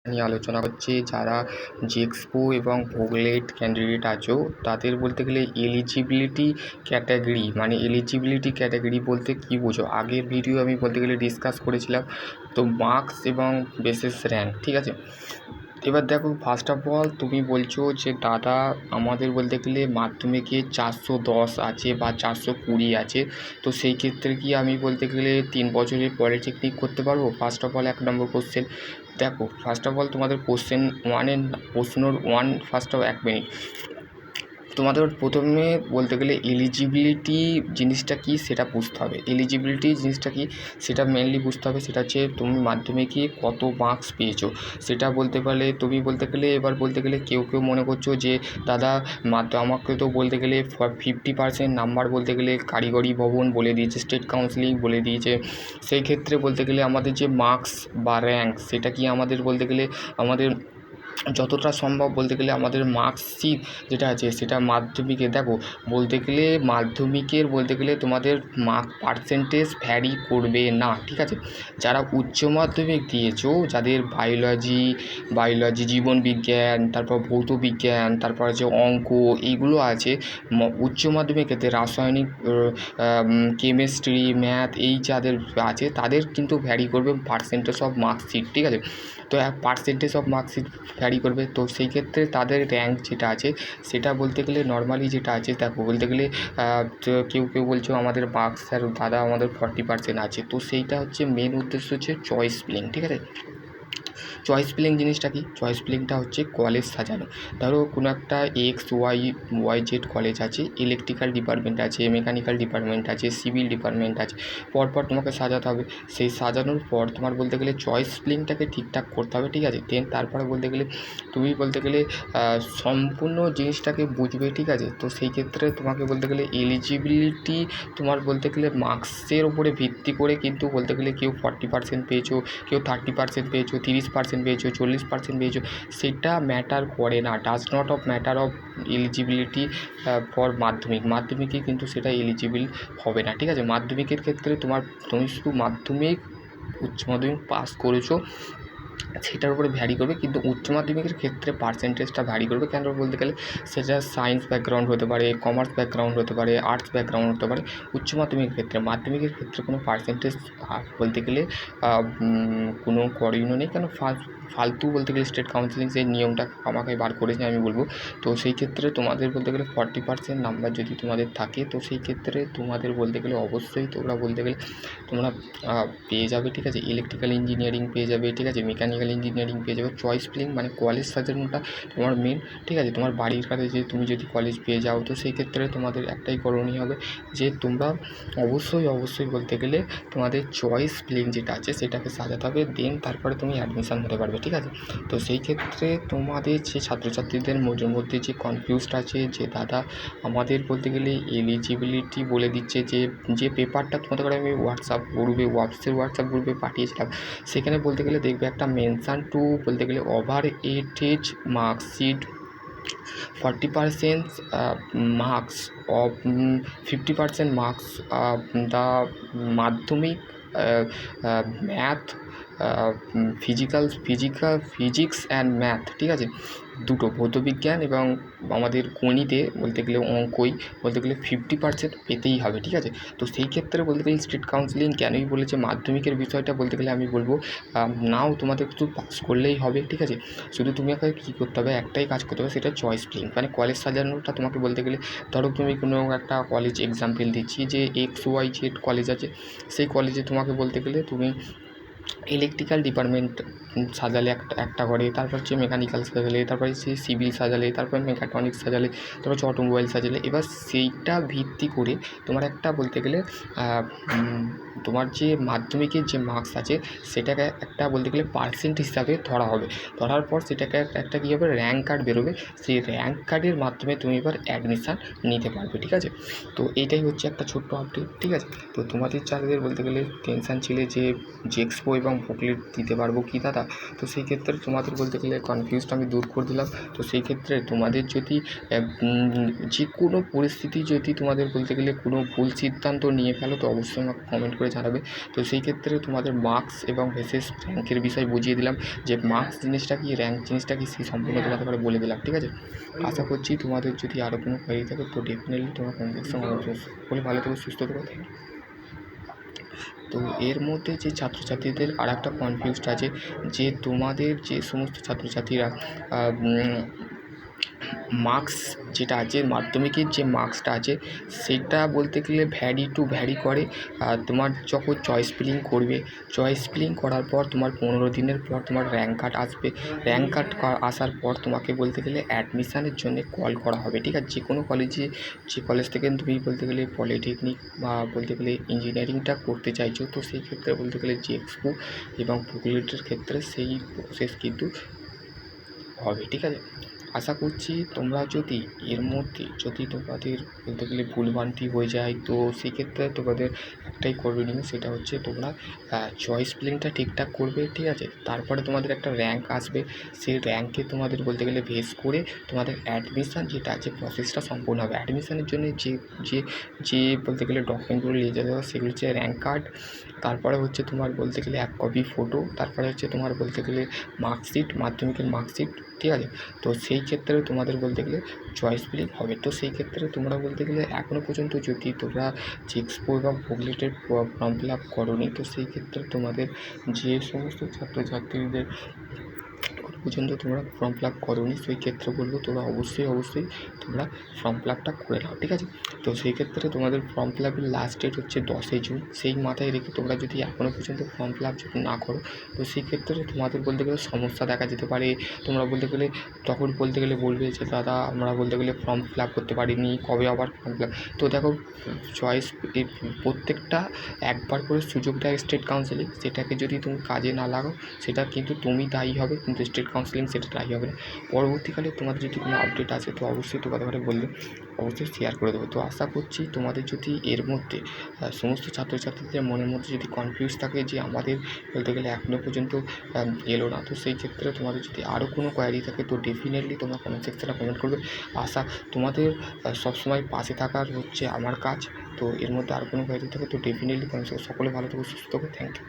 নিয়ে আলোচনা করছি। যারা জেএক্সপো এবং ভোগলেট ক্যান্ডিডেট আছো তাদের বলতে গেলে এলিজিবিলিটি ক্যাটাগরি বলতে কী বোঝো, আগের ভিডিও আমি বলতে গেলে ডিসকাস করেছিলাম। তো মার্কস এবং বেসিস র্যাঙ্ক, ঠিক আছে। এবার দেখো, ফার্স্ট অফ অল তুমি বলছো যে দাদা আমাদের বলতে গেলে মাধ্যমিকে 410 আছে বা 420 আছে, তো সেই ক্ষেত্রে কি আমি বলতে গেলে 3 বছরের পলিটেকনিক করতে পারবো? First of all 1 number question. দেখো, ফার্স্ট অফ অল তোমাদের কোশ্চেন ওয়ানের প্রশ্নর ওয়ান ফার্স্ট অফ 1 মিনিট তোমাদের প্রথমে বলতে গেলে এলিজিবিলিটি জিনিসটা কী সেটা বুঝতে হবে। এলিজিবিলিটি জিনিসটা কী সেটা মেনলি বুঝতে হবে। সেটা হচ্ছে তুমি মাধ্যমিকে কত মার্কস পেয়েছো সেটা বলতে পারলে তুমি বলতে গেলে। এবার বলতে গেলে কেউ মনে করছো যে দাদা আমাকে তো বলতে গেলে 50% নাম্বার বলতে গেলে কারিগরি ভবন বলে দিয়েছে, স্টেট কাউন্সিলিং বলে দিয়েছে। সেই ক্ষেত্রে বলতে গেলে আমাদের যে মার্কস বা র্যাঙ্ক সেটা কি আমাদের বলতে গেলে আমাদের যতটা সম্ভব বলতে গেলে আমাদের মার্কশিট যেটা আছে সেটা মাধ্যমিকে দেখো বলতে গেলে মাধ্যমিকের বলতে গেলে তোমাদের মার্ক পার্সেন্টেজ ভ্যারি করবে না, ঠিক আছে। যারা উচ্চ মাধ্যমিক দিয়েছো, যাদের বায়োলজি জীবনবিজ্ঞান, তারপর ভৌত বিজ্ঞান, তারপর হচ্ছে অঙ্ক, এইগুলো আছে উচ্চ মাধ্যমিক ক্ষেত্রে রাসায়নিক, কেমিস্ট্রি, ম্যাথ, এই যাদের আছে তাদের কিন্তু ভ্যারি করবে পার্সেন্টেজ অফ মার্কশিট, ঠিক আছে। তো পার্সেন্টেজ অফ মার্কশিট ভ্যারি করবে। তো সেই ক্ষেত্রে তাদের র্যাঙ্ক যেটা আছে সেটা বলতে গেলে নর্মালি যেটা আছে দেখো বলতে গেলে কেউ বলছো আমাদের মার্কস স্যার দাদা আমাদের 40% আছে। তো সেইটা হচ্ছে মেন উদ্দেশ্য হচ্ছে চয়েস ফিলিং, ঠিক আছে। চয়েস ফিলিং জিনিসটা কি? চয়েস ফিলিংটা হচ্ছে কলেজ সাজানো। ধরো কোনো একটা XYZ কলেজ আছে, ইলেকট্রিক্যাল ডিপার্টমেন্ট আছে, মেকানিক্যাল ডিপার্টমেন্ট আছে, সিভিল ডিপার্টমেন্ট আছে, পরপর তোমাকে সাজাতে হবে। সেই সাজানোর পর তোমার বলতে গেলে চয়েস ফিলিংটাকে ঠিকঠাক করতে হবে, ঠিক আছে। দেন তারপরে বলতে গেলে তুমি বলতে গেলে সম্পূর্ণ জিনিসটাকে বুঝবে, ঠিক আছে। তো সেই ক্ষেত্রে তোমাকে বলতে গেলে এলিজিবিলিটি তোমার বলতে গেলে মার্কসের ওপরে ভিত্তি করে কিন্তু বলতে গেলে কেউ 40% পেয়েছো, কেউ 30% পেয়েছো, 30% পেয়েছো, 40% পেয়েছো, সেটা ম্যাটার করে না। Does not of matter of eligibility for মাধ্যমিকে কিন্তু সেটা এলিজিবল হবে না, ঠিক আছে। মাধ্যমিকের ক্ষেত্রে তুমি শুধু উচ্চ মাধ্যমিক পাস করেছো সেটার উপরে ভ্যারি করবে, কিন্তু উচ্চ মাধ্যমিকের ক্ষেত্রে পার্সেন্টেজটা ভ্যারি করবে। কেন বলতে গেলে সেটা সায়েন্স ব্যাকগ্রাউন্ড হতে পারে, কমার্স ব্যাকগ্রাউন্ড হতে পারে, আর্টস ব্যাকগ্রাউন্ড হতে পারে। উচ্চ মাধ্যমিকের ক্ষেত্রে কোনো পার্সেন্টেজ বলতে গেলে কোনো করণীয় নেই। কেন ফালতু বলতে গেলে স্টেট কাউন্সিলিং সেই নিয়মটা আমাকে বার করেছে আমি বলবো। তো সেই ক্ষেত্রে তোমাদের বলতে গেলে 40% নাম্বার যদি তোমাদের থাকে, তো সেই ক্ষেত্রে তোমাদের বলতে গেলে অবশ্যই তোমরা বলতে গেলে তোমরা পেয়ে যাবে, ঠিক আছে। ইলেকট্রিক্যাল ইঞ্জিনিয়ারিং পেয়ে যাবে, ঠিক আছে, মেকানিক্যাল ইঞ্জিনিয়ারিং পেয়ে যাবে। চয়েস ফিলিং মানে কলেজ সাজানোটা তোমার মেন, ঠিক আছে। তোমার বাড়ির কাছে যে তুমি যদি কলেজ পেয়ে যাও, তো সেই ক্ষেত্রে তোমাদের একটাই করণীয় হবে যে তোমরা অবশ্যই বলতে গেলে তোমাদের চয়েস ফিলিং যেটা আছে সেটাকে সাজাতে হবে। দেন তারপরে তুমি অ্যাডমিশান হতে পারবে, ঠিক আছে। তো সেই ক্ষেত্রে তোমাদের যে ছাত্রছাত্রীদের মধ্যে যে কনফিউজড আছে যে দাদা আমাদের বলতে গেলে এলিজিবিলিটি বলে দিচ্ছে, যে পেপারটা তোমাদের আমি হোয়াটসঅ্যাপ গ্রুপে পাঠিয়েছিলাম, সেখানে বলতে গেলে দেখবে একটা মেনশান টু বলতে গেলে average marksheet 40% marks of 50% marks the Madhyamik math, physics and math, ঠিক আছে, দুটো ভৌতবিজ্ঞান এবং আমাদের গণিতে বলতে গেলে অঙ্কই বলতে গেলে 50% পেতেই হবে, ঠিক আছে। তো সেই ক্ষেত্রে বলতে গেলে স্টেট কাউন্সিলিং কেনই বলেছে মাধ্যমিকের বিষয়টা বলতে গেলে আমি বলবো নাও তোমাদের শুধু পাস করলেই হবে, ঠিক আছে। শুধু তোমাকে কী করতে হবে, একটাই কাজ করতে হবে, সেটা চয়েস ফিলিং মানে কলেজ সাজানোটা তোমাকে বলতে গেলে। ধরো তুমি কোনো একটা কলেজ এক্সাম্পল দিচ্ছি যে XYZ কলেজ আছে, সেই কলেজে তোমাকে বলতে গেলে তুমি ইলেকট্রিক্যাল ডিপার্টমেন্ট সাজালে একটা করে, তারপর হচ্ছে মেকানিক্যাল সাজালে, তারপরে হচ্ছে সিভিল সাজালে, তারপর মেকাট্রনিক্স সাজালে, তারপর হচ্ছে অটোমোবাইল সাজালে। এবার সেইটা ভিত্তি করে তোমার একটা বলতে গেলে তোমার যে মাধ্যমিকের যে মার্কস আছে সেটাকে একটা বলতে গেলে পার্সেন্ট হিসাবে ধরা হবে। ধরার পর সেটাকে একটা কী হবে, র্যাঙ্ক কার্ড বেরোবে। সেই র্যাঙ্ক কার্ডের মাধ্যমে তুমি এবার অ্যাডমিশান নিতে পারবে, ঠিক আছে। তো এইটাই হচ্ছে একটা ছোট্ট আপডেট, ঠিক আছে। তো তোমাদের যাদের বলতে গেলে টেনশান ছিলে যে জেএক্সপো এবং বুকলেট দিতে পারবো কি দাদা। তো সেই ক্ষেত্রে তোমাদের বলতে গেলে কনফিউজটা আমি দূর করে দিলাম। তো সেই ক্ষেত্রে তোমাদের যদি যে কোনো পরিস্থিতি যদি তোমাদের বলতে গেলে কোনো ভুল সিদ্ধান্ত নিয়ে ফেলো তো অবশ্যই আমাকে কমেন্ট করে জানাবে। তো সেই ক্ষেত্রে তোমাদের মার্কস এবং বিশেষ র্যাঙ্কের বিষয় বুঝিয়ে দিলাম, যে মার্কস জিনিসটা কি, র্যাঙ্ক জিনিসটা কি, সেই সম্পূর্ণ তোমাদের বলে দিলাম। ঠিক আছে, আশা করছি তোমাদের যদি আরও কোনো কোয়ারি থাকে তো ডেফিনেটলি তোমরা কমেন্ট সেকশনে বলে ভালো থেকো, সুস্থ থেকো। তো এর মধ্যে যে ছাত্রছাত্রীদের আর একটা কনফিউজড আছে, যে তোমাদের যে সমস্ত ছাত্রছাত্রীরা মার্কস যেটা আছে, মাধ্যমিকের যে মার্কসটা আছে সেটা বলতে গেলে ভ্যারি করে। তোমার যখন চয়েস ফিলিং করবে, চয়েস ফিলিং করার পর তোমার 15 দিনের পর তোমার র্যাঙ্ক কার্ড আসবে। র্যাঙ্ক কার্ড আসার পর তোমাকে বলতে গেলে অ্যাডমিশানের জন্য কল করা হবে। ঠিক আছে, যে কোনো কলেজে, যে কলেজ থেকে তুমি বলতে গেলে পলিটেকনিক বা বলতে গেলে ইঞ্জিনিয়ারিংটা করতে চাইছো, তো সেই ক্ষেত্রে বলতে গেলে জেএক্সপো এবং বুকলেটের ক্ষেত্রে সেই প্রসেস কিন্তু হবে। ঠিক আছে, আশা করছি তোমরা যদি এর মধ্যে যদি তোমাদের বলতে গেলে ভুলভ্রান্তি হয়ে যায় তো সেক্ষেত্রে তোমাদের একটাই করণীয়, সেটা হচ্ছে তোমরা চয়েস ফিলিংটা ঠিকঠাক করবে। ঠিক আছে, তারপরে তোমাদের একটা র্যাঙ্ক আসবে, সেই র্যাঙ্কে তোমাদের বলতে গেলে বেস করে তোমাদের অ্যাডমিশান যেটা আছে প্রসেসটা সম্পূর্ণ হবে। অ্যাডমিশানের জন্য যে যে যে বলতে গেলে ডকুমেন্টগুলো নিয়ে যেতে হবে সেগুলো হচ্ছে র্যাঙ্ক কার্ড, তারপরে হচ্ছে তোমার বলতে গেলে 1 কপি ফটো, তারপরে হচ্ছে তোমার বলতে গেলে মার্কশিট, মাধ্যমিকের মার্কশিট। ঠিক আছে, তো সেই ক্ষেত্রে তোমাদের বলতে গেলে চয়েস ফিলিং হবে। তো সেই ক্ষেত্রে তোমরা বলতে গেলে এখনও পর্যন্ত যদি তোমরা জেএক্সপো এবং বুকলেটের ফর্ম ফিল আপ করোনি, তো সেই ক্ষেত্রে তোমাদের যে সমস্ত ছাত্রছাত্রীদের পর্যন্ত তোমরা ফর্ম ফিল আপ করোনি, সেই ক্ষেত্রে বলবো তোমরা অবশ্যই তোমরা ফর্ম ফিল আপটা করে নাও। ঠিক আছে, তো সেই ক্ষেত্রে তোমাদের ফর্ম ফিল আপের লাস্ট ডেট হচ্ছে 10 জুন। সেই মাথায় রেখে তোমরা যদি এখনও পর্যন্ত ফর্ম ফিল আপ যদি না করো তো সেই ক্ষেত্রে তোমাদের বলতে গেলে সমস্যা দেখা যেতে পারে। তোমরা বলতে গেলে তখন বলতে গেলে বলবে যে দাদা আমরা বলতে গেলে ফর্ম ফিল আপ করতে পারিনি, কবে আবার ফর্ম ফিল আপ। তো দেখো, চয়েস প্রত্যেকটা একবার করে সুযোগ দেয় স্টেট কাউন্সিলিং, সেটাকে যদি তুমি কাজে না লাগাও সেটা কিন্তু তুমি দায়ী হবে, কিন্তু স্টেট কাউন্সিলিং সেটা দায়ী হবে না। পরবর্তীকালে তোমাদের যদি কোনো আপডেট আসে তো অবশ্যই তোমাদের বললে অবশ্যই শেয়ার করে দেবো। তো আশা করছি তোমাদের যদি এর মধ্যে সমস্ত ছাত্রছাত্রীদের মনের মধ্যে যদি কনফিউজ থাকে যে আমাদের বলতে গেলে এখনও পর্যন্ত এলো না, তো সেই ক্ষেত্রে তোমাদের যদি আরও কোনো কোয়ারি থাকে তো ডেফিনেটলি তোমরা কমেন্ট সেকশনে কমেন্ট করবে। আশা তোমাদের সবসময় পাশে থাকার হচ্ছে আমার কাজ। তো এর মধ্যে আর কোনো কোয়ারি থাকে তো ডেফিনেটলি কমেন্ট, সকলে ভালো থেকো, সুস্থ থেকো, থ্যাংক ইউ।